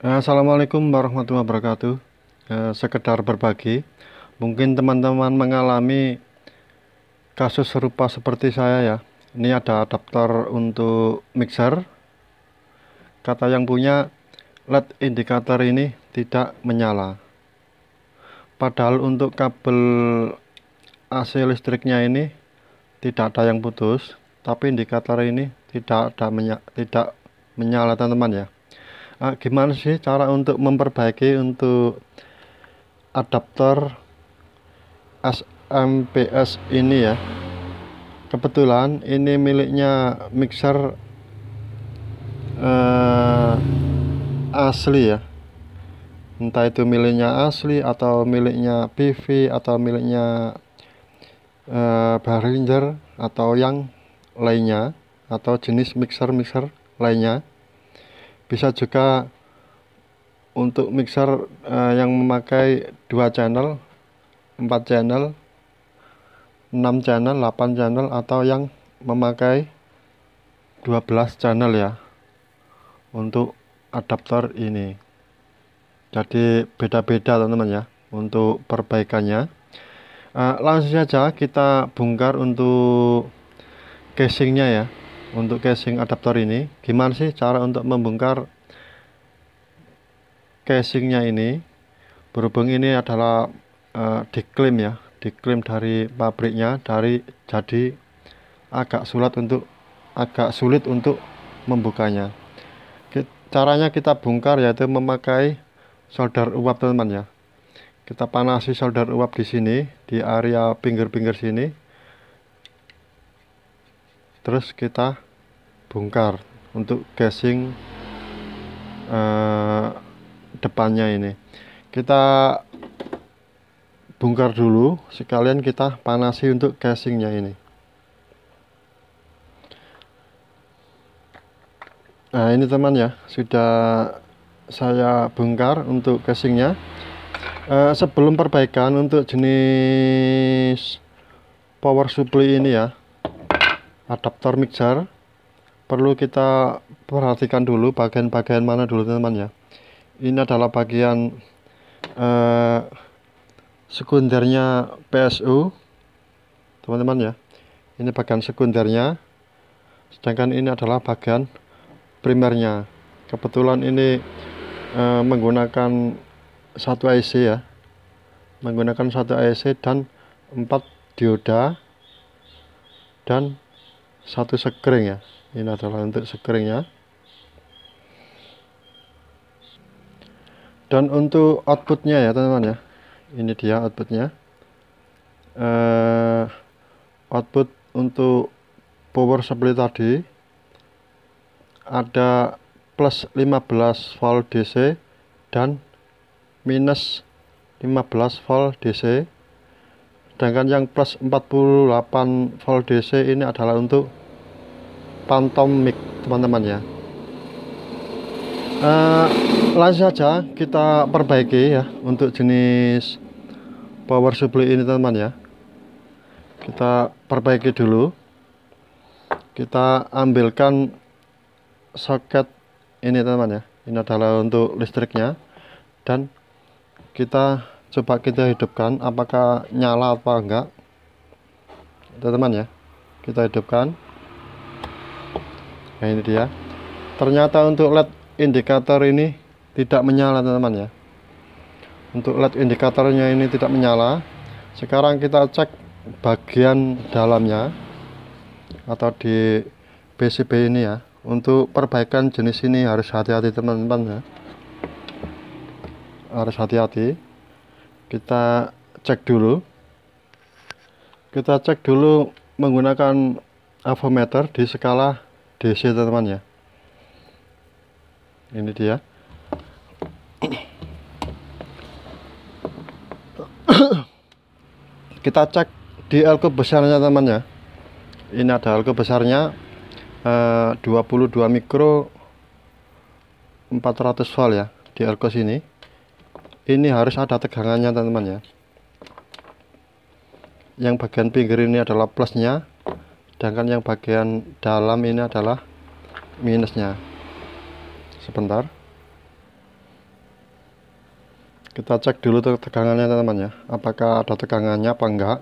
Assalamualaikum warahmatullahi wabarakatuh. Sekedar berbagi, mungkin teman-teman mengalami kasus serupa seperti saya ya. Ini ada adaptor untuk mixer. Kata yang punya, LED indikator ini tidak menyala. Padahal untuk kabel AC listriknya ini tidak ada yang putus, tapi indikator ini tidak menyala teman-teman ya. Gimana sih cara untuk memperbaiki untuk adaptor SMPS ini ya? Kebetulan ini miliknya mixer asli ya, entah itu miliknya asli atau miliknya PV atau miliknya Behringer atau yang lainnya, atau jenis mixer lainnya. Bisa juga untuk mixer yang memakai 2 channel, 4 channel, 6 channel, 8 channel, atau yang memakai 12 channel ya, untuk adaptor ini. Jadi beda-beda teman-teman ya untuk perbaikannya. Langsung saja kita bongkar untuk casingnya ya. Untuk casing adaptor ini, gimana sih cara untuk membongkar casingnya ini? Berhubung ini adalah diklaim ya, diklaim dari pabriknya, jadi agak sulit untuk membukanya. Caranya kita bongkar yaitu memakai solder uap teman-teman ya. Kita panasi solder uap di sini, di area pinggir-pinggir sini. Terus kita bongkar untuk casing depannya ini. Kita bongkar dulu, sekalian kita panasi untuk casingnya ini. Nah ini teman ya, sudah saya bongkar untuk casingnya. Sebelum perbaikan untuk jenis power supply ini ya, adaptor mixer, perlu kita perhatikan dulu bagian-bagian mana dulu teman-teman ya. Ini adalah bagian sekundernya PSU teman-teman ya. Ini bagian sekundernya, sedangkan ini adalah bagian primernya. Kebetulan ini menggunakan satu IC ya, menggunakan satu IC dan 4 dioda dan satu sekring ya. Ini adalah untuk sekringnya. Dan untuk outputnya ya teman-teman ya, ini dia outputnya. Output untuk power supply tadi ada plus 15 volt DC dan minus 15 volt DC, sedangkan yang plus 48 volt DC ini adalah untuk phantom mic teman-teman ya. Langsung saja kita perbaiki ya untuk jenis power supply ini teman-teman ya. Kita perbaiki dulu, kita ambilkan soket ini teman-teman ya. Ini adalah untuk listriknya, dan kita coba hidupkan apakah nyala apa enggak teman-teman ya. Kita hidupkan. Nah ini dia, ternyata untuk LED indikator ini tidak menyala teman-teman ya. Untuk LED indikatornya ini tidak menyala. Sekarang kita cek bagian dalamnya atau di PCB ini ya. Untuk perbaikan jenis ini harus hati-hati teman-teman ya, harus hati-hati. Kita cek dulu menggunakan avometer di skala DC teman-teman ya. Ini dia. Kita cek di elko besarnya teman ya. Ini ada elko besarnya 22 mikro 400 volt ya di elko sini. Ini harus ada tegangannya teman-teman ya. Yang bagian pinggir ini adalah plusnya, sedangkan yang bagian dalam ini adalah minusnya. Sebentar. Kita cek dulu tegangannya teman-teman ya, apakah ada tegangannya apa enggak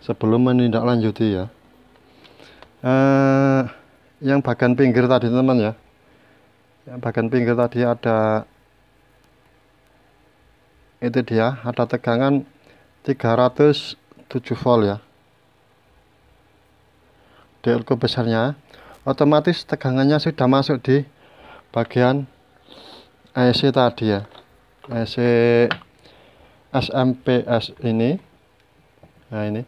sebelum menindaklanjuti ya. Yang bagian pinggir tadi teman-teman ya, yang bagian pinggir tadi ada, itu dia, ada tegangan 307 volt ya. Di elko besarnya otomatis tegangannya sudah masuk di bagian IC tadi ya, IC SMPS ini. Nah, ini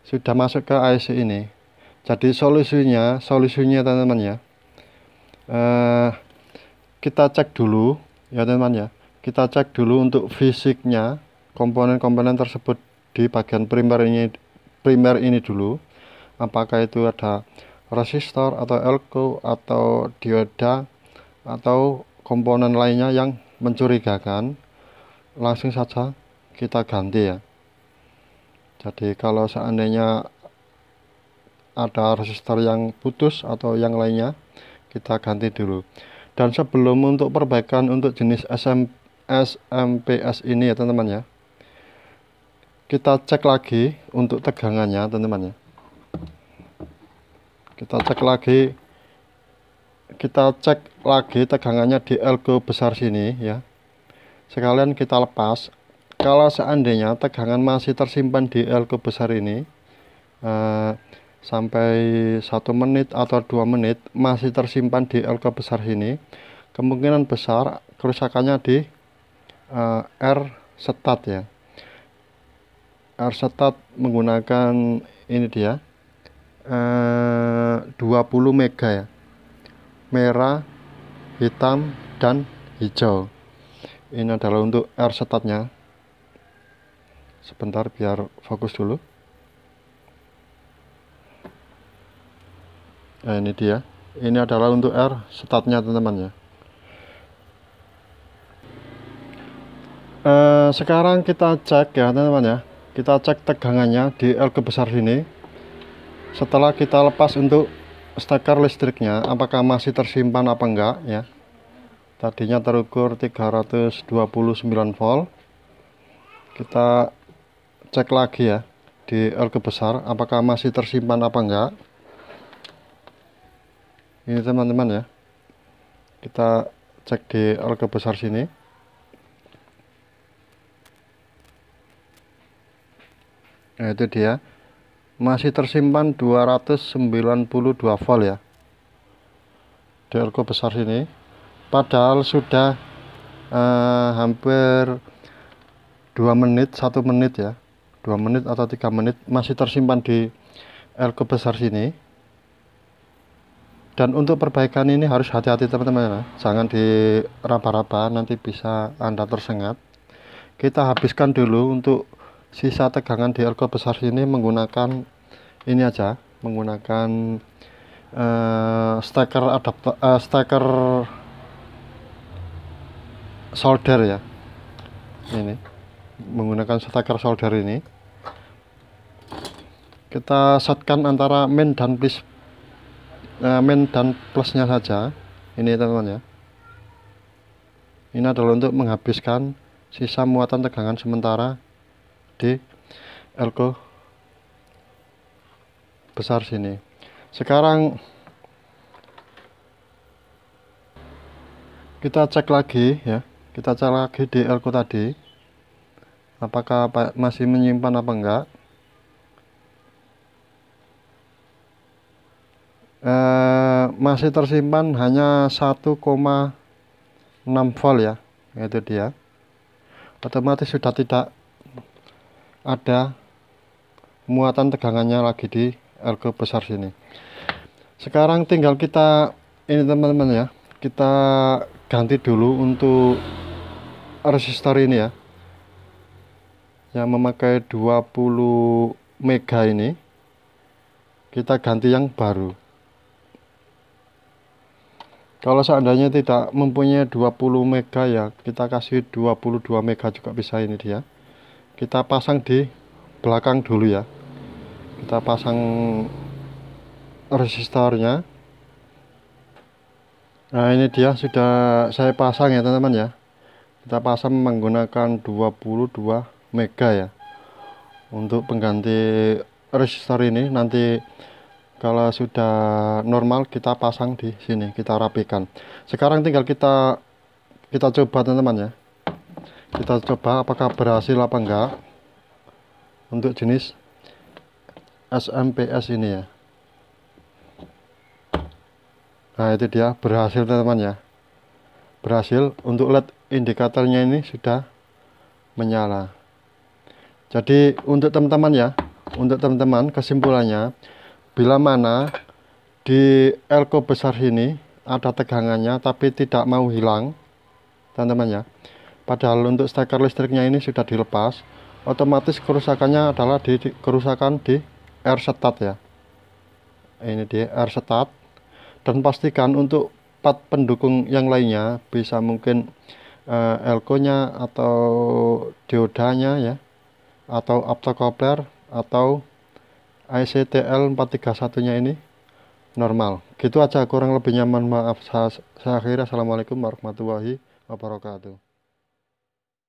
sudah masuk ke IC ini. Jadi solusinya teman-teman ya, kita cek dulu ya teman-teman ya, kita cek dulu untuk fisiknya komponen-komponen tersebut di bagian primer ini dulu, apakah itu ada resistor atau elko atau dioda atau komponen lainnya yang mencurigakan. Langsung saja kita ganti ya. Jadi kalau seandainya ada resistor yang putus atau yang lainnya, kita ganti dulu. Dan sebelum untuk perbaikan untuk jenis SMPS ini ya teman-teman ya, kita cek lagi untuk tegangannya teman-teman ya. Kita cek lagi tegangannya di elko besar sini ya. Sekalian kita lepas. Kalau seandainya tegangan masih tersimpan di elko besar ini sampai 1 menit atau 2 menit masih tersimpan di elko besar sini, kemungkinan besar kerusakannya di R setat ya. R setat menggunakan ini dia 20 mega ya, merah, hitam, dan hijau. Ini adalah untuk R setatnya. Sebentar biar fokus dulu. Nah, ini dia. Ini adalah untuk R setatnya teman-teman ya. Sekarang kita cek ya teman-teman ya. Kita cek tegangannya di elko besar sini. Setelah kita lepas untuk steker listriknya, apakah masih tersimpan apa enggak ya. Tadinya terukur 329 volt. Kita cek lagi ya di elko besar, apakah masih tersimpan apa enggak. Ini teman-teman ya, kita cek di elko besar sini. Nah, itu dia, masih tersimpan 292 volt ya di elko besar sini. Padahal sudah hampir 2 menit, 1 menit ya, 2 menit atau 3 menit masih tersimpan di elko besar sini. Dan untuk perbaikan ini harus hati-hati teman-teman ya, jangan diraba-raba, nanti bisa Anda tersengat. Kita habiskan dulu untuk sisa tegangan di elko besar sini menggunakan ini aja, menggunakan steker solder ya. Ini menggunakan steker solder ini, kita shortkan antara main dan plusnya saja. Ini teman-teman ya, ini adalah untuk menghabiskan sisa muatan tegangan sementara di elko besar sini. Sekarang kita cek lagi ya, kita cek lagi di elko tadi, apakah masih menyimpan apa enggak. Masih tersimpan hanya 1,6 volt ya, itu dia. Otomatis sudah tidak ada muatan tegangannya lagi di elko besar sini. Sekarang tinggal kita ini teman-teman ya, kita ganti dulu untuk resistor ini ya, yang memakai 20 mega ini. Kita ganti yang baru. Kalau seandainya tidak mempunyai 20 mega ya, kita kasih 22 mega juga bisa. Ini dia, kita pasang di belakang dulu ya, kita pasang resistornya. Nah, ini dia sudah saya pasang ya teman-teman ya, kita pasang menggunakan 22 mega ya untuk pengganti resistor ini. Nanti kalau sudah normal kita pasang di sini, kita rapikan. Sekarang tinggal kita coba teman-teman ya, kita coba apakah berhasil apa enggak untuk jenis SMPS ini ya. Nah itu dia, berhasil teman-teman ya, berhasil. Untuk LED indikatornya ini sudah menyala. Jadi untuk teman-teman ya, untuk teman-teman kesimpulannya, bila mana di elko besar ini ada tegangannya tapi tidak mau hilang teman-teman ya, padahal untuk steker listriknya ini sudah dilepas, otomatis kerusakannya adalah kerusakan di R-stat ya. Ini dia R-stat. Dan pastikan untuk part pendukung yang lainnya, bisa mungkin elko nya atau diodanya ya, atau optocoupler atau ICTL 431 nya ini normal. Gitu aja, kurang lebihnya mohon maaf. Saya akhiri. Assalamualaikum warahmatullahi wabarakatuh.